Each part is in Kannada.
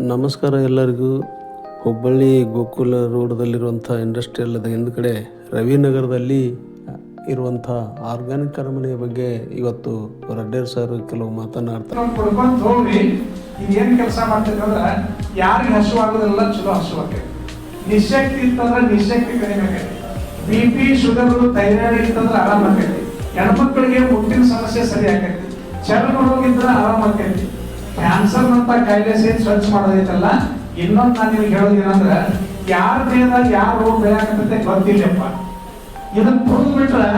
ನಮಸ್ಕಾರ ಎಲ್ಲರಿಗೂ. ಹುಬ್ಬಳ್ಳಿ ಗೋಕುಲ ರೋಡ್ದಲ್ಲಿರುವಂಥ ಇಂಡಸ್ಟ್ರಿಯಲ್ ಹಿಂದ್ಗಡೆ ರವಿನಗರದಲ್ಲಿ ಇರುವಂಥ ಆರ್ಗ್ಯಾನಿಕ್ ಅರಮನೆಯ ಬಗ್ಗೆ ಇವತ್ತು ರಡ್ಡೇರ್ ಸರ್ ಕೆಲವು ಮಾತನಾಡ್ತಾರೆ. ಕುಡ್ಕೊಂಡು ಹೋಗ್ರಿ. ಏನು ಕೆಲಸ ಮಾಡ್ತಿದ್ರೆ ಯಾರಿಗೆ ಹಸುವಾಗೋದಿಲ್ಲ, ಚಲೋ ಹಸುವಾಗ್ತದೆ. ನಿಶಕ್ತಿ ಇತ್ತಂದ್ರೆ ನಿಶಕ್ತಿ ಕಡಿಮೆ ಆಗೈತಿ. BP ಶುಗರ್ ಥೈರಾಯ್ಡ್ ಇತ್ತಂದ್ರೆ ಆರಾಮ ಆಗೈತಿ. ಹೆಣ್ಮಕ್ಳಿಗೆ ಮುಟ್ಟಿನ ಸಮಸ್ಯೆ ಸರಿ ಆಗೈತಿ. ಚರ್ಮ ರೋಗ ಇದ್ರೆ ಆರಾಮ ಆಗೈತಿ. ಕ್ಯಾನ್ಸರ್ ಅಂತ ಕಾಯಿಲೆ ಸೇರಿ ಸ್ವಚ್ಛ ಮಾಡೋದೈತಲ್ಲ. ಇನ್ನೊಂದು ನಾನು ನಿಮ್ಗೆ ಹೇಳೋದೇನಂದ್ರೆ, ಯಾರ ದೇಹದಾಗ ಯಾವ ರೋಗ ಬೆಳೆಯಾಕತ್ತೆ ಗೊತ್ತಿಲ್ಲಪ್ಪ. ಇದನ್ನ ಪ್ರೂವ್ ಬಿಟ್ರೆ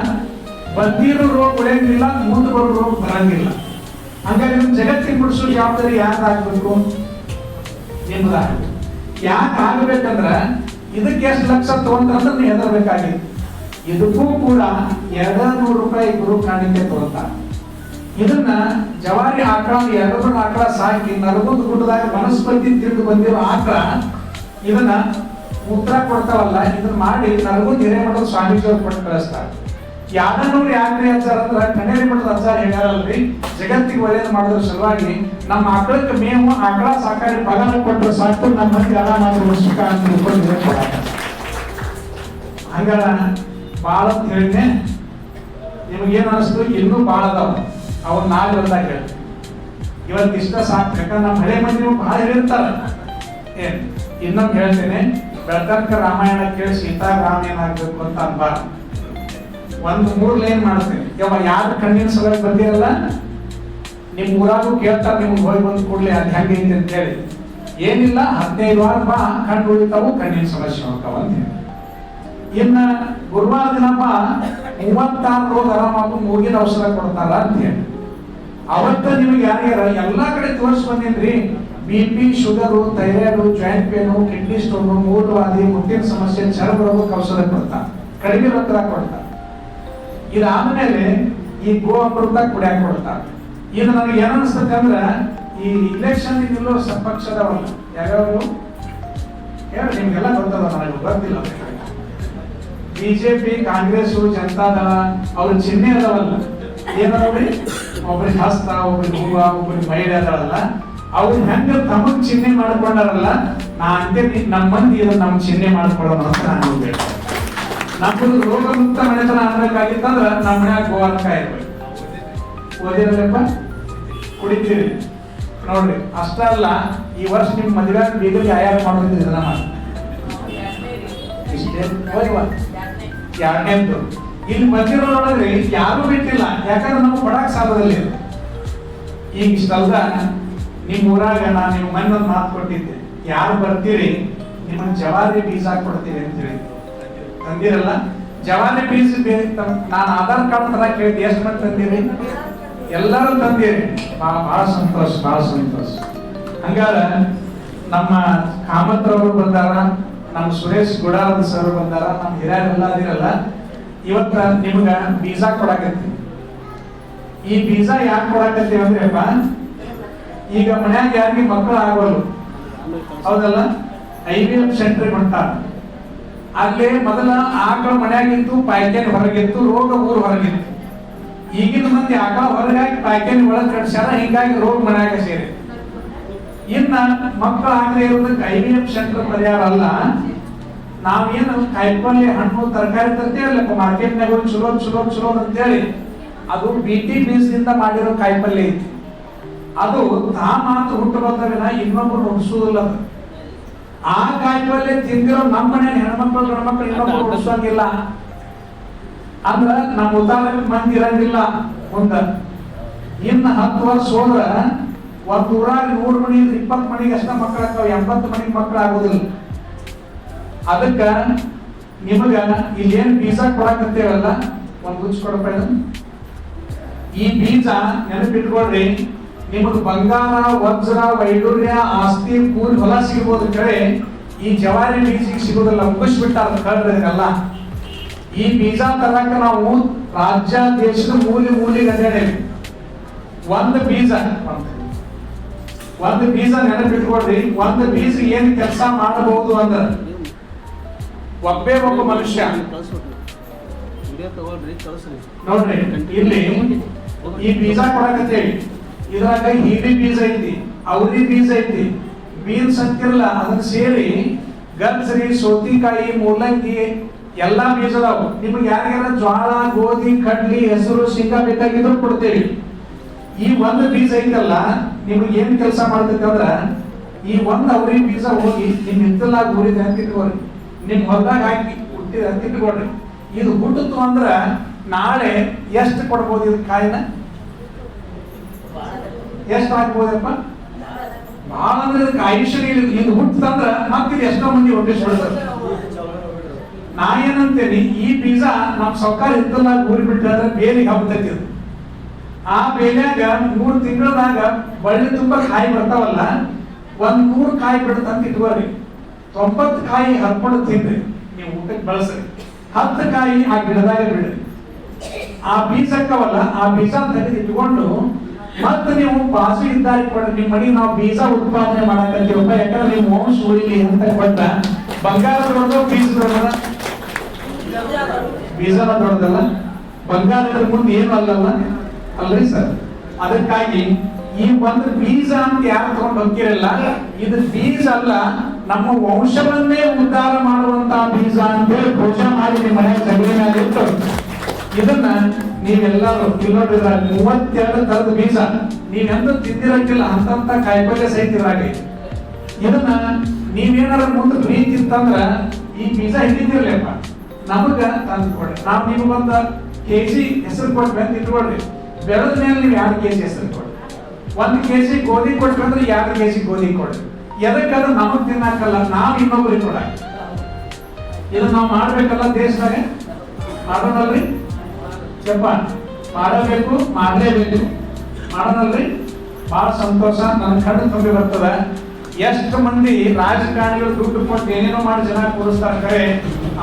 ಬದಿರೋ ರೋಗ ಉಳಿಯಂಗಿಲ್ಲ, ಮುಂದೆ ಬರೋ ರೋಗ ಬರಂಗಿಲ್ಲ. ಹಂಗಾಗಿ ನಿಮ್ ಜಗತ್ತಿಗೆ ಬಿಡಿಸೋ ಜವಾಬ್ದಾರಿ ಯಾರಾಗಬೇಕು? ನಿಮ್ದಾಗಬೇಕು. ಯಾಕೆ ಆಗಬೇಕಂದ್ರೆ ಇದಕ್ಕೆ ಎಷ್ಟು ಲಕ್ಷ ತಗೊಂಡ್ರೆ ನೀವು ಹೆದರ್ಬೇಕಾಗಿತ್ತು. ಇದಕ್ಕೂ ಕೂಡ 200 ರೂಪಾಯಿ ಗುರು ಕಾಣಿಕೆ ತಗೊಂತಾರೆ. ಇದನ್ನ ಜವಾರಿ ಆಕಳ 2 ಆಕಳ ಸಾಕಿ ನರಗುಂದ ಗುಡ್ಡದಾಗ ವನಸ್ಪತಿ ತಿಂದು ಬಂದಿರೋ ಆಕಳ ಇದನ್ನ ಮೂತ್ರ ಕೊಡ್ತಾವಲ್ಲ, ಇದನ್ನ ಮಾಡಿ ನರಗುಂದ ಹಿರೇಮಠದ ಸ್ವಾಮೀಜಿಯವ್ರು ಕೊಟ್ಟು ಕಳಿಸ್ತಾರೆ. ಯಾದನೂರು ಯಾಕ್ರಿ ಅಜ್ಜಾರ ಅಂದ್ರೆ ಕನೇರಿ ಮಠದ ಅಜ್ಜಾರ ಹೇಳ್ಯಾರಲ್ರಿ, ಜಗತ್ತಿಗೆ ಒಳ್ಳೇದು ಮಾಡೋದ್ರ ಸಲುವಾಗಿ ನಮ್ಮ ಆಕಳಕ್ಕೆ ಮೇವು ಆಕಳ ಸಾಕಾರಿ ಪಗಾರ ಕೊಟ್ಟರೆ ಸಾಕು, ನಮ್ಮ ಮಂದಿ ಆರಾಮಾಗಿ ಉಳಿಸ್ಕ ಅಂತ ತಿಳ್ಕೊಂಡು ಹಂಗಾರ ಬಾಳ ಅಂತ ಹೇಳಿದ್ನೆ. ನಿಮಗೇನು ಅನಿಸ್ತು? ಇನ್ನೂ ಬಾಳ ಅದಾವ. ಅವ್ರು ನಾಳೆ ಬಂದಾಗ ಹೇಳ್ತೀವಿ. ಇವತ್ತು ಇಷ್ಟ ಸಾಕು, ಯಾಕಂದ್ರೆ ನಮ್ಮ ಹಳೆ ಮಂದಿ ಬಹಳ ಹೇಳಿರ್ತಾರ. ಇನ್ನೊಂದು ಹೇಳ್ತೇನೆ, ಬೆಳತನಕ ರಾಮಾಯಣ ಕೇಳಿ ಸೀತಾರಾಮ ಏನಾಗ್ಬೇಕು ಅಂತ ಅನ್ಬಾರ್ದು. ಒಂದು 3 ಲೈನ್ ಮಾಡ್ತೇನೆ. ಯಾರು ಕಣ್ಣಿನ ಸಲುವಾಗಿ ಬಂದಿರಲ್ಲ, ನಿಮ್ ಊರಾಗೂ ಕೇಳ್ತಾರೆ, ನಿಮ್ಗೆ ಹೋಗಿ ಬಂದು ಕೂಡಲೇ ಅದು ಹೆಂಗೈತಿ ಅಂತ ಹೇಳಿ. ಏನಿಲ್ಲ, 15 ವಾರ ಬಾ, ಕಣ್ಣು ಉಳಿತಾವು, ಕಣ್ಣಿನ ಸಮಸ್ಯೆ ಹೋಗ್ತಾವ ಅಂತ ಹೇಳಿ. ಇನ್ನ ಗುರುವಾರ ದಿನ ಬಾ, 36 ರೋಗ ಆರಾಮಾಗು, ಮೂಗಿನ ಔಷಧ ಕೊಡ್ತಾರ ಅಂತ ಹೇಳಿ. ಅವತ್ತ ನಿಮ್ಗೆ ಯಾರ್ಯಾರ ಎಲ್ಲಾ ಕಡೆ ತೋರಿಸಿ ಬಂದೇನ್ರಿ. BP sugar, thyroid, joint pain, kidney stone, ಮೂಲವಾದಿ, ಮುಟ್ಟಿನ ಸಮಸ್ಯೆ, ಚರ್ಮ ರೋಗಕ್ಕೆ ಔಷಧ ಕೊಡ್ತಾರ, ಕಡಿಮೆ ರೊಕ್ಕದಾಗ ಕೊಡ್ತಾರ. ಇದಾದ್ಮೇಲೆ ಈ ಗೋ ಅಮೃತ ಕುಡಿಯಾಕ ಕೊಡ್ತಾರ. ಇದು ನನಗೆ ಏನ್ ಅನಿಸ್ತದೆ ಅಂದ್ರೆ, ಈ ಇಲೆಕ್ಷನ್ ನಿಲ್ಲೋ ಪಕ್ಷದವಲ್ಲ, ಯಾವ್ಯಾವ ಹೇಳಿ ನಿಮ್ಗೆಲ್ಲ ಗೊತ್ತದ, ನನಗೆ ಗೊತ್ತಿಲ್ಲ. ಬಿಜೆಪಿ, ಕಾಂಗ್ರೆಸ್, ಜನತಾದಳ ಅವ್ರ ಚಿಹ್ನೆ ಅದಾವಲ್ಲ, ಏನವ್ರಿ? ಒಬ್ರಿಗೆ ಹಸ್ತ, ಒಬ್ರಿಗೆ ಹೂವ, ಒಬ್ರಿಗೆ ಮಹಿಳೆ ಅದಲ್ಲ. ಅವ್ರು ಹೆಂಗ ತಮಗ್ ಚಿಹ್ನೆ ಮಾಡ್ಕೊಂಡಾರಲ್ಲ, ನಾ ಅಂತೀನಿ ನಮ್ಮ ಮಂದಿ ಇದನ್ನ ನಮ್ ಚಿಹ್ನೆ ಮಾಡ್ಕೊಳ್ಳೋಣ ಅಂತ ನಾನು ಹೇಳ್ತೇನೆ. ನಮ್ಮದು ರೋಗ ಮುಕ್ತ ಮನೆತನ ಆಗ್ಬೇಕಾಗಿತ್ತಂದ್ರ ನಮ್ಮ ಮನ್ಯಾಗ ಗೋವಾಲಕಾಯಿ ಇರ್ಬೇಕು. ಓದಿರಲ್ಲಪ್ಪ, ಕುಡಿತೀರಿ ನೋಡ್ರಿ. ಅಷ್ಟ ಅಲ್ಲ, ಈ ವರ್ಷ ನಿಮ್ ಮದುವೆ ಬೀಗರಿಗೆ ಆಯಾರ ಮಾಡೋದಿಲ್ಲ, ಇದನ್ನ ಮಾಡಿ ಇಷ್ಟೇ. ಎರಡನೇದ್ದು ಇಲ್ಲಿ ಬಂದಿರೋದ್ರಿ ಯಾರು ಬಿಟ್ಟಿಲ್ಲ, ಯಾಕಂದ್ರೆ ನಾವು ಕೊಡಕ್ ಸಾಲದಲ್ಲಿ. ಈಗ ಇಷ್ಟಲ್ದ ನಿಮ್ ಊರಾಗ ನಾನು ನಿಮ್ ಮನೆ ಒಂದು ಮಾತು ಕೊಟ್ಟಿದ್ದೆ, ಯಾರು ಬರ್ತೀರಿ ನಿಮ್ಮನ್ನ ಜವಾರಿ ಬೀಜ ಕೊಡ್ತೀವಿ ಅಂತ ಹೇಳಿ. ತಂದಿರಲ್ಲ ಜವಾರಿ ಬೀಜ. ನಾನು ಆಧಾರ್ ಕಾರ್ಡ್ ತರ ಕೇಳಿದ್ದೆ, ಎಷ್ಟು ಮಂದಿ ತಂದಿರಿ? ಎಲ್ಲರೂ ತಂದಿರಿ. ಬಹಳ ಸಂತೋಷ, ಬಹಳ ಸಂತೋಷ. ಹಂಗಾರ ನಮ್ಮ ಕಾಮತ್ ಅವರು ಬಂದಾರ, ನಮ್ಮ ಸುರೇಶ್ ಗುಡಾರದ ಸರ್ ಬಂದಾರ, ನಮ್ಮ ಹಿರಿಯರೆಲ್ಲ ಅದಿರಲ್ಲ. ಇವತ್ತ ನಿಮ್ಗ ಬೀಜ ಕೊಡಾಕತ್ತೀವಿ. ಈ ಬೀಜ ಯಾಕೆ ಕೊಡಾಕತ್ತೀವಿ ಅಂದ್ರಪ್ಪ, ಈಗ ಮನ್ಯಾಗ ಯಾರಿಗೆ ಮಕ್ಕಳು ಆಗೋಲ್ಲ, ಹೌದಲ್ಲ? IVF ಸೆಂಟರ್ ಹೊಂಟಾರ. ಅಲ್ಲೇ ಮೊದಲ ಆಕಳ ಮನ್ಯಾಗಿತ್ತು, ಪಾಯ್ಕಾನಿ ಹೊರಗಿತ್ತು, ರೋಗ ಊರು ಹೊರಗಿತ್ತು. ಈಗಿನ ಮಂದಿ ಆಕಳ ಹೊರಗಾಗಿ ಪಾಯ್ಕಾನಿ ಒಳಗೆ ಕಟ್ಸ್ಯಾರ, ಹಿಂಗಾಗಿ ರೋಗ ಮನ್ಯಾಗ ಸೇರಿ. ಇನ್ನ ಮಕ್ಕಳು ಆಗದೆ ಇರೋದಕ್ಕೆ IVF ಸೆಂಟರ್ ಪರಿಹಾರ ಅಲ್ಲ. ನಾವೇನು ಕಾಯಿಪಲ್ಲೆ, ಹಣ್ಣು, ತರಕಾರಿ ತರ್ತೇವಲ್ಲ ಮಾರ್ಕೆಟ್ನಾಗ ಚಲೋ ಚಲೋ ಚಲೋ ಅಂತೇಳಿ, ಅದು BT ಬೀಜದಿಂದ ಮಾಡಿರೋ ಕಾಯಿಪಲ್ಲೆ ಐತಿ. ಅದು ತಾ ಮಾತ್ರ ಹುಟ್ಟು ಬಂದವಿನ ಇನ್ನೊಬ್ರು ಹುಟ್ಟಿಸುವುದಿಲ್ಲ. ಆ ಕಾಯಿಪಲ್ಲೆ ತಿಂದಿರೋ ನಮ್ಮ ಮನೆ ಹೆಣ್ಮಕ್ಳು ಗಂಡ್ಮಕ್ಳು ಇನ್ನೊಬ್ರು ಹುಟ್ಟಿಸೋಂಗಿಲ್ಲ. ಅಂದ್ರ ನಮ್ಮ ಉದಾಹರಣೆ ಮಂದಿ ಇರಂಗಿಲ್ಲ ಮುಂದ. ಇನ್ನು 10 ವರ್ಷ ಹೋದ್ರ ಒಂದ್ ಊರಾಗ 100 ಮನಿ 20 ಮನಿಗೆ ಅಷ್ಟ ಮಕ್ಕಳು ಆಗ್ತಾವ, 80 ಮನಿಗೆ ಮಕ್ಕಳು ಆಗುದಿಲ್ಲ. ಅದಕ್ಕ ನಿಮಗ ಇಲ್ಲಿ ಏನ್ ಬೀಜ ಕೊಡಕತ್ತೇವಲ್ಲ, ಒಂದ್ ಗುಚ್ಚ ಕೊಡಪ್ಪ. ಈ ಬೀಜ ನೆನಪಿಟ್ಕೊಳ್ರಿ, ನಿಮಗ್ ಬಂಗಾರ, ವಜ್ರ, ವೈಡೂರ್ಯ, ಆಸ್ತಿ, ಕೂಲಿ, ಹೊಲ ಸಿಗ್ಬೋದು ಕಡೆ ಈ ಜವಾರಿ ಬೀಜಿಗೆ ಸಿಗೋದಿಲ್ಲ. ಮುಗಿಸ್ಬಿಟ್ಟಾರ ಕಳ್ರಲ್ಲ. ಈ ಬೀಜ ತರಕ ನಾವು ರಾಜ್ಯ ದೇಶದ ಮೂಲಿಗೆ ಅಡ್ಡಾಡೇವಿ. ಒಂದು ಬೀಜ ನೆನಪಿಟ್ಕೊಳ್ರಿ. ಒಂದು ಬೀಜ ಏನ್ ಕೆಲಸ ಮಾಡಬಹುದು ಅಂದ್ರೆ, ಒಬ್ಬ ಮನುಷ್ಯ ನೋಡ್ರಿ, ಇಲ್ಲಿ ಈ ಬೀಜ ಕೊಡಕತ್ತೇವಿ. ಇದ್ರಾಗ ಹೀರಿ ಬೀಜ ಐತಿ, ಔರಿ ಬೀಜ ಐತಿ, ಬೀನ್ಸ್ ಅಂತಿರಲ್ಲ ಅದನ್ನ ಸೇರಿ ಗಜ್ರಿ, ಸೌತಿಕಾಯಿ, ಮೂಲಂಗಿ ಎಲ್ಲಾ ಬೀಜ ಅದಾವು. ನಿಮ್ಗೆ ಯಾರಿಗಾರ ಜ್ವಾಳ, ಗೋಧಿ, ಕಡ್ಲಿ, ಹೆಸರು, ಶೇಂಗಾ ಬೇಕಾಗಿದ್ರು ಕೊಡ್ತೇವಿ. ಈ ಒಂದು ಬೀಜ ಐತಲ್ಲ ನಿಮ್ಗೆ ಏನ್ ಕೆಲಸ ಮಾಡ್ತೈತೆ ಅಂದ್ರ ಈ ಒಂದ್ ಅವ್ರಿ ಬೀಜ ಹೋಗಿ ನಿಮ್ ಹಿತ್ತಲಾಗ ಊರಿದೆ ಅಂತ ಇಟ್ಕೊಳ್ರಿ, ನಿಮ್ ಹೊಲದಾಗ ಹಾಕಿ ಹುಟ್ಟಿದ ಅಂತ ಇಟ್ಕೊಳ್ರಿ. ಇದು ಹುಟ್ಟಿತು ಅಂದ್ರ ನಾಳೆ ಎಷ್ಟು ಕೊಡ್ಬೋದು? ಇದು ಕಾಯಿನ ಎಷ್ಟು ಹಾಕ್ಬೋದಪ್ಪ? ಭಾಳ ಅಂದ್ರೆ ಇದಕ್ಕೆ ಆಯುಷ್ಯ ಇದು ಹುಟ್ಟಂದ್ರ ಮತ್ತಿದು ಎಷ್ಟೋ ಮಂದಿ ಹೊಟ್ಟಿಸ್ಬಿಡ್ತಾರೆ. ನಾ ಏನಂತೇನಿ, ಈ ಬೀಜ ನಮ್ ಸರ್ಕಾರ ಹಿತ್ತಲಾಗ ಊರಿ ಬಿಟ್ಟಾದ್ರೆ ಬೇಲಿಗೆ ಹಬ್ಬತೈತಿ. ಆ ಬೇಲ್ಯಾಗ 3 ತಿಂಗಳದಾಗ ಬಳ್ಳಿ ತುಂಬಾ ಕಾಯಿ ಬರ್ತಾವಲ್ಲ, 100 ಕಾಯಿ ಬಿಡುತ್ತಂತ ಇಟ್ಕೋರಿ. 90 ಕಾಯಿ ಹರ್ಕೊಂಡು ತಿನ್ರಿ, ನೀವು ಊಟಕ್ಕೆ ಬಳಸ್ರಿ. 10 ಕಾಯಿ ಆ ಗಿಡದಾಗ ಬಿಡ್ರಿ. ಆ ಬೀಜಕ್ಕವಲ್ಲ, ಆ ಬೀಜ ತೆಗೆದು ಇಟ್ಕೊಂಡು ಮತ್ತೆ ನೀವು ಬಾಸು ಇದ್ದಾರೆ ಕೊಡ್ರಿ. ನಿಮ್ಮ ಮನೆ ನಾವು ಬೀಜ ಉತ್ಪಾದನೆ ಮಾಡಕತ್ತೀವಪ್ಪ, ಯಾಕಂದ್ರೆ ನೀವು ವಂಶ ಉಳಿಲಿ ಅಂತ ಕೊಟ್ಟ ಬಂಗಾರ ದೊಡ್ಡ ಬೀಜ ದೊಡ್ಡದ, ಬೀಜನ ದೊಡ್ಡದಲ್ಲ, ಬಂಗಾರದ ಮುಂದೆ ಏನು ಅಲ್ಲಲ್ಲ ಅಲ್ರಿ ಸರ್. ಅದಕ್ಕಾಗಿ ಈ ಒಂದು ಬೀಜ ಅಂತ ಯಾರು ತಗೊಂಡು ಹೋಗಿರಲ್ಲ, ಇದು ಬೀಜ ಅಲ್ಲ, ನಮ್ಮ ವಂಶವನ್ನೇ ಉದ್ಧಾರ ಮಾಡುವಂತಹ ಬೀಜ ಅಂತೇಳಿ ಪೂಜೆ ಮಾಡಿ ನಿಮ್ಮ ಮನೆ ಜಗಲಿ ಮೇಲೆ ಇಟ್ಟು ಇದನ್ನ ನೀವೆಲ್ಲರೂ ಕಿಲೋಮೀಟರ್ 32 ತರದ ಬೀಜ ನೀವೆಂದು ತಿಂದಿರಂಗಿಲ್ಲ ಅಂತ ಕಾಯಿಪಲ್ಯ ಸಹಿತರಾಗಿ ಇದನ್ನ ನೀವೇನಾರ ಮುಂದೆ ಪ್ರೀತಿ ಇತ್ತಂದ್ರ ಈ ಬೀಜ ಹಿಡಿದಿರ್ಲಿಪ್ಪ ನಮಗ ತಂದು ಕೊಡ್ರಿ. ನಾವು ನಿಮಗೊಂದು kg ಹೆಸರು ಕೊಟ್ವಿ ಅಂತ ಇಟ್ಕೊಳ್ರಿ. ಬೆಳೆದ ಮೇಲೆ ನೀವು 2 kg ಹೆಸರು ಕೊಡ್ರಿ. 1 kg ಗೋಧಿ ಕೊಟ್ರಿ ಅಂದ್ರೆ 2 kg ಗೋಧಿ ಕೊಡ್ರಿ. ಎದಕ್ಕಾದ್ರೆ ನಮಗ್ ತಿನ್ನಾಕಲ್ಲ, ನಾವು ಇನ್ನೊಬ್ರಿಗೆ ಕೊಡ. ಇದು ನಾವು ಮಾಡ್ಬೇಕಲ್ಲ, ದೇಶದಾಗ ಮಾಡೋಣಲ್ರಿ ಯಪ್ಪ, ಮಾಡಬೇಕು, ಮಾಡಲೇಬೇಕು, ಮಾಡೋಣಲ್ರಿ. ಬಹಳ ಸಂತೋಷ, ನನ್ನ ಕಣ್ಣು ತುಂಬಿ ಬರ್ತದ. ಎಷ್ಟು ಮಂದಿ ರಾಜಕಾರಣಿಗಳು ದುಡ್ಡು ಕೊಟ್ಟು ಏನೇನೋ ಮಾಡಿ ಜನ ಕೂರಿಸ್ತಾರೆ ಕರೆ,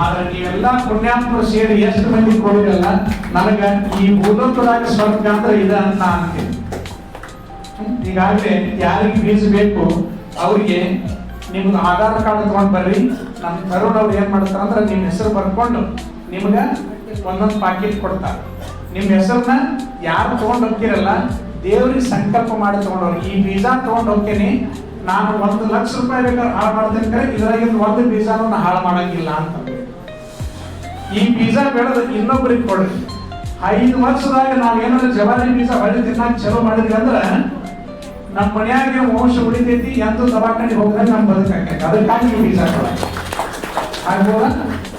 ಆದ್ರೆ ನೀವೆಲ್ಲ ಪುಣ್ಯಾತ್ಮರು ಸೇರಿ ಎಷ್ಟು ಮಂದಿ ಕೊಡಿರಲ್ಲ. ನನಗ ಈ ಭೂಲೋಕದಾಗ ಸ್ವರ್ಗ ಅಂದ್ರೆ ಇದ ಅಂತ ಅಂತೀನಿ. ಈಗಾಗಲೇ ಯಾರಿಗೆ ಬೀಜ ಬೇಕು ಅವ್ರಿಗೆ ನಿಮ್ದು ಆಧಾರ್ ಕಾರ್ಡ್ ತಗೊಂಡ್ ಬರ್ರಿ. ನಮ್ಮ ತರುಣ್ ಅವ್ರು ಏನ್ ಮಾಡ್ತಾರ ಅಂದ್ರೆ ನಿಮ್ ಹೆಸರು ಬರ್ಕೊಂಡು ನಿಮ್ಗ ಒಂದೊಂದು ಪಾಕೆಟ್ ಕೊಡ್ತಾರೆ. ನಿಮ್ ಹೆಸರನ್ನ ಯಾರು ತಗೊಂಡ್ ಹೋಗ್ತಿರಲ್ಲ, ದೇವ್ರಿಗೆ ಸಂಕಲ್ಪ ಮಾಡಿ ತಗೊಂಡವ್ರು. ಈ ಬೀಜ ತಗೊಂಡ್ ಹೋಗ್ತೇನೆ, ನಾನು 1 ಲಕ್ಷ ರೂಪಾಯಿ ಬೇಕಾದ್ರೆ ಹಾಳು ಮಾಡ್ತೇನೆ ಕರೆ, ಇದ್ರಾಗಿಂದ 1 ಬೀಜನೂ ನಾನು ಹಾಳು ಮಾಡಂಗಿಲ್ಲ ಅಂತ. ಈ ಬೀಜ ಬೆಳೆದು ಇನ್ನೊಬ್ಬರಿಗೆ ಕೊಡ್ರಿ. 5 ವರ್ಷದಾಗ ನಾವ್ ಏನಾದ್ರು ಜವಾರಿ ಬೀಜ ಹೊಳ್ಳಿ ತಿನ್ನಾಕ ಚಲೋ ಮಾಡಿದ್ವಿ ಅಂದ್ರ ನಮ್ಮ ಮನ್ಯಾಗ ವಂಶ ಉಳಿತೈತಿ, ಎಂತೂ ದವಾಖಾನೆ ಹೋಗ್ದಾಗ ನಮ್ ಬದುಕಾಕೈತಿ. ಅದಕ್ಕಾಗಿ ನೀವು ಬೀಜ ಕೊಡ ಆಗ್ಬೋದ.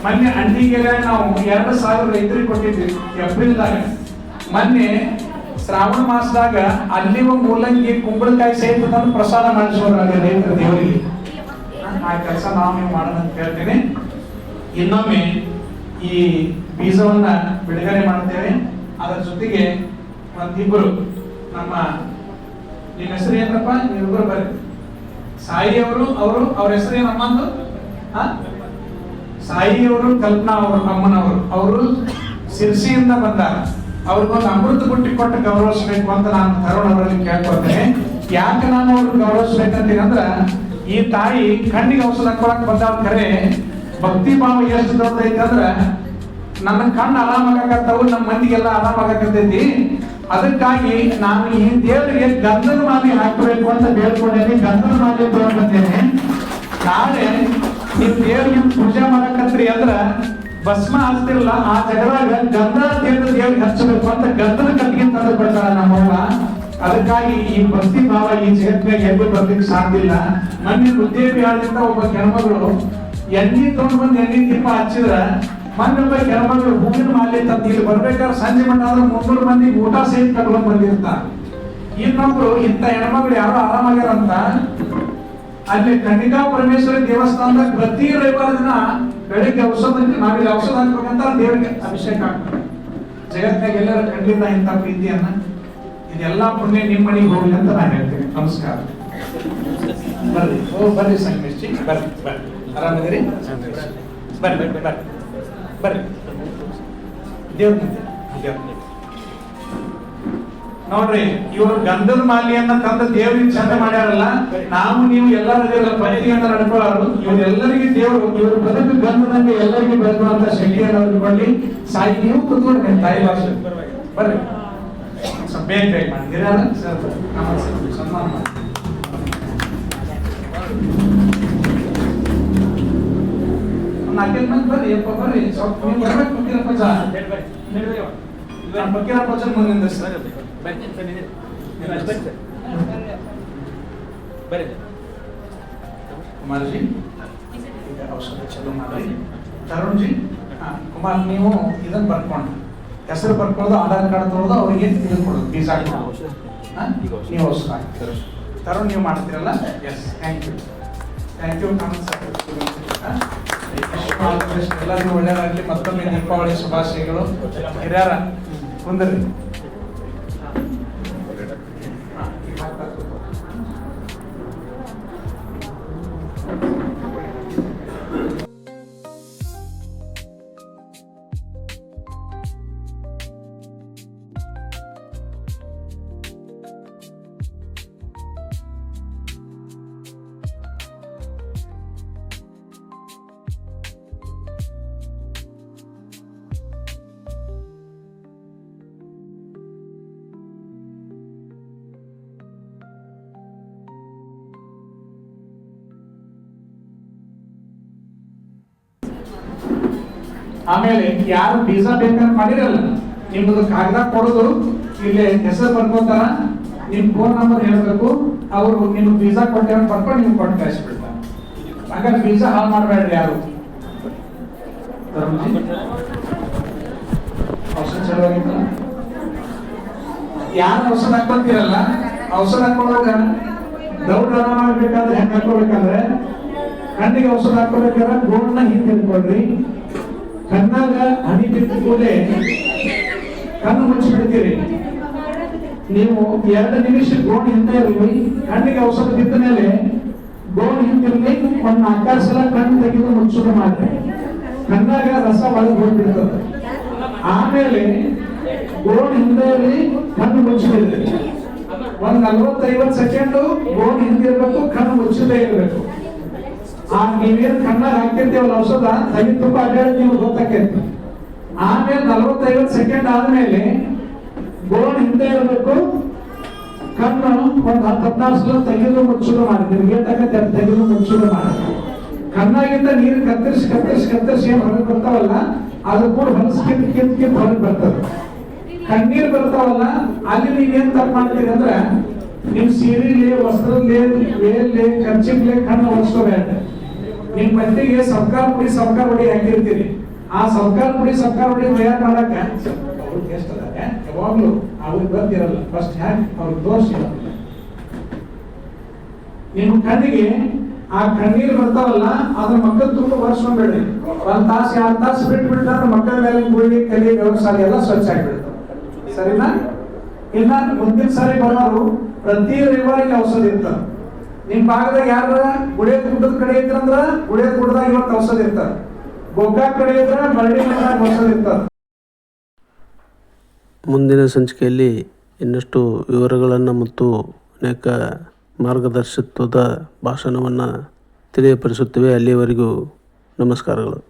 ಮೊನ್ನೆ ಅಂಟಿಗೆಲ್ಲ ನಾವು 2,000 ರೈತರಿಗೆ ಕೊಟ್ಟಿದ್ವಿ ಏಪ್ರಿಲ್ದಾಗ. ಮೊನ್ನೆ ಶ್ರಾವಣ ಮಾಸದಾಗ ಅಲ್ಲಿ ಮೂಲಂಗಿ, ಕುಂಬಳಕಾಯಿ ಸಹಿತ ತಂದು ಪ್ರಸಾದ ಮಾಡಿಸೋರು ರೈತರ ದೇವರಿಗೆ. ಆ ಕೆಲಸ ನಾವು ನೀವು ಮಾಡೋಣ ಅಂತ ಹೇಳ್ತೇನೆ. ಇನ್ನೊಮ್ಮೆ ಈ ಬೀಜವನ್ನ ಬಿಡುಗಡೆ ಮಾಡ್ತೇವೆ. ಅದರ ಜೊತೆಗೆ ಒಂದಿಬ್ಬರು ನಮ್ಮ, ನಿಮ್ಮ ಹೆಸರು ಏನಪ್ಪ? ನೀವಿಬ್ಬರು ಬರ್ರಿ. ಸಾಯಿ ಅವರು ಅವ್ರ ಹೆಸರು ಏನಮ್ಮಂದು? ಸಾಯಿ ಅವರು, ಕಲ್ಪನಾ ಅವರು, ಅಮ್ಮನವರು. ಅವರು ಸಿರ್ಸಿಯಿಂದ ಬಂದಾರ. ಅವ್ರಿಗೊಂದು ಅಮೃತ ಬುಟ್ಟಿ ಕೊಟ್ಟು ಗೌರವಿಸಬೇಕು ಅಂತ ನಾನು ತರುಣ್ ಅವರಲ್ಲಿ ಕೇಳ್ಕೊಳ್ತೇನೆ. ಯಾಕೆ ನಾನು ಅವ್ರಿಗೆ ಗೌರವಿಸ್ಬೇಕಂತೀನಿ ಅಂದ್ರ, ಈ ತಾಯಿ ಕಣ್ಣಿಗೆ ಔಷಧ ಹಾಕೊಳಕ್ ಬಂದಾಳ ಖರೆ, ಭಕ್ತಿ ಭಾವ ಎಷ್ಟು ದೊಡ್ಡದೈತೆ ಅಂದ್ರ ನನ್ನ ಕಣ್ಣು ಆರಾಮಾಗತ್ತವು, ನಮ್ಮ ಮಂದಿಗೆಲ್ಲ ಆರಾಮಾಗತ್ತೈತಿ. ಅದಕ್ಕಾಗಿ ನಾನು ಈ ದೇವರಿಗೆ ಗಂಧದ ಮಾಲೆ ಹಾಕಬೇಕು ಅಂತ ಬೇಡ್ಕೊಂಡೇನೆ. ಗಂಧದ ಮಾಲೆ ತಗೊಂಡ್ ಬಂದೇನೆ. ನಾಳೆ ನೀವು ದೇವರಿಗೆ ಪೂಜೆ ಮಾಡಕತ್ರಿ ಅಂದ್ರ ಭಸ್ಮ ಹಚ್ತಿರಲ್ಲ, ಆ ಜಗದಾಗ ಗಂಧ ದೇವ್ರಿಗೆ ಹಚ್ಚಬೇಕು ಅಂತ ಗಂಧದ ಕಟ್ಟಿಗೆ ತಂದು ಬಿಡ್ತಾರ ನಮ್ಮವ್ವ. ಅದಕ್ಕಾಗಿ ಈ ಭಕ್ತಿ ಭಾವ ಈ ಜಗತ್ತಿನಾಗ ಎದ್ದು ಬರ್ಲಿಕ್ಕೆ ಸಾಧ್ಯ ಇಲ್ಲ. ಮೊನ್ನೆ ಬುದ್ಧೇಬಿಹಾಳದಿಂದ ಒಬ್ಬ ಹೆಣ್ಮಗಳು ಎಣ್ಣೆ ತಗೊಂಡು ಬಂದು ಎಣ್ಣೆ ದೀಪ ಹಚ್ಚಿದ್ರ, ಮೊನ್ನೊಬ್ಬ ಹೆಣ್ಮಗಳು ಹೂವಿನ ಮಾಲೆ ತಂದು ಇಲ್ಲಿ ಬರ್ಬೇಕಾದ್ರೆ ಸಂಜೆ ಮಟ್ಟ ಆದ್ರೆ 300 ಮಂದಿ ಊಟ ಸಹಿತ ಕಟ್ಕೊಂಡು ಬಂದಿರ್ತಾರ. ಇನ್ನೊಬ್ರು ಇಂಥ ಹೆಣ್ಮಗಳು ಯಾರೋ ಆರಾಮಾಗ್ಯಾರಂತ ಅಲ್ಲಿ ಕನ್ನಿಕಾ ಪರಮೇಶ್ವರಿ ದೇವಸ್ಥಾನದಾಗ ಪ್ರತಿ ರವಿವಾರ ದಿನ ಬೆಳಿಗ್ಗೆ ಔಷಧ, ನಾವಿಲ್ಲಿ ಔಷಧ ಹಾಕ್ಬೇಕಂತ ದೇವರಿಗೆ ಅಭಿಷೇಕ ಆಗ್ತದೆ. ಜಗತ್ತಿನಾಗ ಎಲ್ಲರ ಖಂಡಿತ ಇಂಥ ಪ್ರೀತಿಯನ್ನ, ಇದೆಲ್ಲ ಪುಣ್ಯ ನಿಮ್ಮ ಮನೆಗೆ ಹೋಗ್ಲಿ ಅಂತ ನಾನು ಹೇಳ್ತೇನೆ. ನಮಸ್ಕಾರ. ಬರ್ರಿ, ಬರ್ರಿ ಸಂಗಮೇಶ್ ಜಿ, ಬರ್ರಿ ಬರ್ರಿ. ಆರಾಮದಿರಿ? ಬರ್ರಿ ಬರ್ರಿ ಬರ್ರಿ ಬರ್ರಿ. ದೇವ್ರ ನೋಡ್ರಿ, ಇವರು ಗಂಧದ ಮಾಲಿಯನ್ನ ತಂದ ದೇವ್ರಿಗೆ ಚಂದ ಮಾಡ್ಯಾರಲ್ಲ. ನಾವು ನೀವು ಎಲ್ಲರ ಪತಿಯನ್ನ ನಡ್ಕೊಳ್ಳೋರು. ಇವರೆಲ್ಲರಿಗೆ ದೇವರು ಇವ್ರ ಬದುಕು ಗಂಧದಂಗೆ ಎಲ್ಲರಿಗೂ ಬೆಳೆಯುವಂತ ಶಕ್ತಿಯನ್ನು ಅನ್ಕೊಳ್ಳಿ. ಸಾಯಿ ನೀವು ಕೂತ್ಕೊಂಡ್ರೆ ತಾಯಿ ಭಾಷೆ ಬರ್ರಿ, ಬೇಗ ಬೇಗ ಮಾಡಿ ಸನ್ಮಾನ ಮಾಡಿ. ನಾಲ್ಕೈದು ಮಂದಿ ಬರ್ರಿ ಅಪ್ಪ ಬರ್ರಿ ಸ್ವಲ್ಪ ನೀವು ಬರ್ಬೇಕು ಬಕೀರಪ್ಪ ಜನ ಮುಂದಿನ ಕುಮಾರ್ಜಿ ಔಷಧ ಚಲೋ ಮಾಡಿ ತರುಣ್ ಜಿ ಕುಮಾರ್ ನೀವು ಇದನ್ನ ಬರ್ಕೊಂಡು ಹೆಸರು ಬರ್ಕೊಳ್ಳೋದು ಆಧಾರ್ ಕಾರ್ಡ್ ತೊಗೊಳೋದು ಅವ್ರಿಗೆ ಇದನ್ನ ಕೊಡೋದು ವೀಸಾ ನೀವು ಔಷಧ ಹಾಕ್ತೀರ ತರುಣ್ ನೀವು ಮಾಡ್ತೀರಲ್ಲ ಎಸ್ ಥ್ಯಾಂಕ್ ಯು ಎಲ್ಲರಿಗೂ ಒಳ್ಳೆಯದಾಗಲಿ. ಮತ್ತೊಮ್ಮೆ ದೀಪಾವಳಿ ಶುಭಾಶಯಗಳು. ಹಿರಿಯರ ಕುಂದ್ರಿ. ಆಮೇಲೆ ಯಾರು ವೀಸಾ ಬೇಕಂತ ಮಾಡಿರಲ್ಲ ನಿಮ್ಮದು ಕಾಗದ ಕೊಡೋದು ಇಲ್ಲಿ ಹೆಸರು ಬರ್ಕೋತಾರ, ನಿಮ್ ಫೋನ್ ನಂಬರ್ ಹೇಳ್ಬೇಕು, ಅವರು ನಿಮ್ಗೆ ವೀಸಾ ಕೊಟ್ಟೆ ಬರ್ಕೊಂಡು ನಿಮ್ಗೆ ಕೊಟ್ಟು ಕಳಿಸ್ಬಿಡ್ತಾರೆ. ಹಾಗಾದ್ರೆ ವೀಸಾ ಹಾಳು ಮಾಡಬೇಡ್ರಿ ಯಾರು. ಔಷಧ ಚಲೋಗಿತ್ತಲ್ಲ, ಯಾರು ಔಷಧ ಹಾಕೊಂತೀರಲ್ಲ ಔಷಧ ಹಾಕೊಳ್ಳೋವಾಗ ದೌಡ್ ಮಾಡ್ಬೇಕಾದ್ರೆ ಹೆಂಗ್ ಹಾಕೋಬೇಕಂದ್ರೆ ಕಣ್ಣಿಗೆ ಔಷಧ ಹಾಕೋಬೇಕಾದ್ರೆ ಗೋಡನ್ನ ಹಿಂದೆ ಹಿಡ್ಕೊಳ್ರಿ. ಕಣ್ಣಾಗ ಹನಿ ಬಿದ್ದ ಕೂಡಲೇ ಕಣ್ಣು ಮುಚ್ಚಿ ಬಿಡ್ತೀರಿ. ನೀವು 2 ನಿಮಿಷ ಗೋಣ್ ಹಿಂದೆ ಇರಲಿ, ಕಣ್ಣಿಗೆ ಔಷಧ ಬಿದ್ದ ಮೇಲೆ ಗೋಣ್ ಹಿಂದಿರ್ಲಿ, ಒಂದು 4 ಸಲ ಕಣ್ಣು ತೆಗೆದು ಮುಚ್ಚುದು ಮಾಡ್ರಿ. ಕಣ್ಣಾಗ ರಸ ಒಳಗೆ ಹೋಗ್ಬಿಡ್ತದೆ. ಆಮೇಲೆ ಗೋಣ್ ಹಿಂದೆ ಇರಲಿ, ಕಣ್ಣು ಮುಚ್ಚಿಬಿಡ್ರಿ. ಒಂದ್ 40-50 ಸೆಕೆಂಡು ಗೋಣ್ ಹಿಂದಿರ್ಬೇಕು, ಕಣ್ಣು ಮುಚ್ಚದೇ ಇರಬೇಕು. ಆ ನೀವೇನ್ ಕಣ್ಣಾಗ ಹಾಕಿರ್ತೀವಲ್ಲ ಔಷಧ ತಲೆ ತುಂಬ ಅಡ್ಡಾಡಿ ನೀವು ಗೊತ್ತಾಕೈತಿ. ಆಮೇಲೆ 40-50 ಸೆಕೆಂಡ್ ಆದ್ಮೇಲೆ ಗೋಣ್ ಹಿಂದೆ ಇರಬೇಕು, ಕಣ್ಣು ಒಂದ್ 10-15 ಸಲ ತೆಗೆದು ಮುಚ್ಚುದು ಮಾಡಿ. ನಿಮ್ಗೆ ತೆಗೆದು ಮುಚ್ಚುದು ಮಾಡಿ. ಕಣ್ಣಾಗಿಂದ ನೀರು ಕತ್ತರಿಸಿ ಏನ್ ಹೊರಗೆ ಬರ್ತಾವಲ್ಲ ಅದು ಕೂಡ ಹೊಲಸು ಕಿತ್ ಹೊರಗೆ ಬರ್ತದೆ. ಕಣ್ಣೀರ್ ಬರ್ತಾವಲ್ಲ ಅಲ್ಲಿ ನೀವೇನ್ ತಪ್ಪು ಮಾಡ್ತೀರಿ ಅಂದ್ರೆ ನಿಮ್ ಸೀರೆಲಿ, ವಸ್ತ್ರದಲ್ಲಿ, ವೇಲಿ, ಖರ್ಚಿಗ್ಲಿ ಕಣ್ಣು ಒರೆಸ್ಕೋಬೇಡ. ನಿಮ್ ಮಟ್ಟಿಗೆ ಸರ್ಕಾರ ಪುಡಿ ಹಾಕಿರ್ತೀರಿ. ಆ ಸರ್ಕಾರ ಪುಡಿ ತಯಾರು ಮಾಡಕ್ಕ ಯಾವಾಗ್ಲೂ ಅವ್ರಿಗೆ ಬರ್ತಿರಲ್ಲ. ಫಸ್ಟ್ ಹ್ಯಾಂಡ್ ಅವ್ರಿಗೆ ತೋರಿಸಿಲ್ಲ. ನಿಮ್ ಕಣ್ಣಿಗೆ ಆ ಕಣ್ಣೀರು ಬರ್ತಾವಲ್ಲ ಅದ್ರ ಮಕ್ಕಳ ತುಂಬ ಒರೆಸ್ಕೊಂಡ್ಬೇಡ್ರಿ. 1 ತಾಸು 2 ತಾಸು ಬಿಟ್ಬಿಟ್ರೆ ಮಕ್ಕಳ ಮೇಲೆ ಗುಳಿಗೆ, ಕಲಿ, ವ್ಯವಸಾಯ ಎಲ್ಲ ಸ್ವಚ್ಛ ಆಗಿಬಿಡ್ತಾವ. ಸರಿನಾ? ಇನ್ನ ಮುಂದಿನ ಸಾರಿ ಬರೋರು ಪ್ರತಿ ರವಿವಾರ ಔಷಧ ಇರ್ತಾರ. ನಿಮ್ ಭಾಗದಾಗ ಯಾರ ಗುಡಿಯ ಗುಡ್ಡದ ಕಡೆ ಇದ್ರಂದ್ರ ಗುಡಿಯ ಗುಡ್ಡದಾಗ ಇವತ್ತು ಔಷಧ ಇರ್ತಾರ. ಗೋಕಾಕ್ ಕಡೆ ಇದ್ರ ಮರಳಿ ಔಷಧ ಇರ್ತಾರ. ಮುಂದಿನ ಸಂಚಿಕೆಯಲ್ಲಿ ಇನ್ನಷ್ಟು ವಿವರಗಳನ್ನು ಮತ್ತು ಅನೇಕ ಮಾರ್ಗದರ್ಶಿತ್ವದ ಭಾಷಣವನ್ನು ತಿಳಿಯಪಡಿಸುತ್ತೇವೆ. ಅಲ್ಲಿಯವರೆಗೂ ನಮಸ್ಕಾರಗಳು.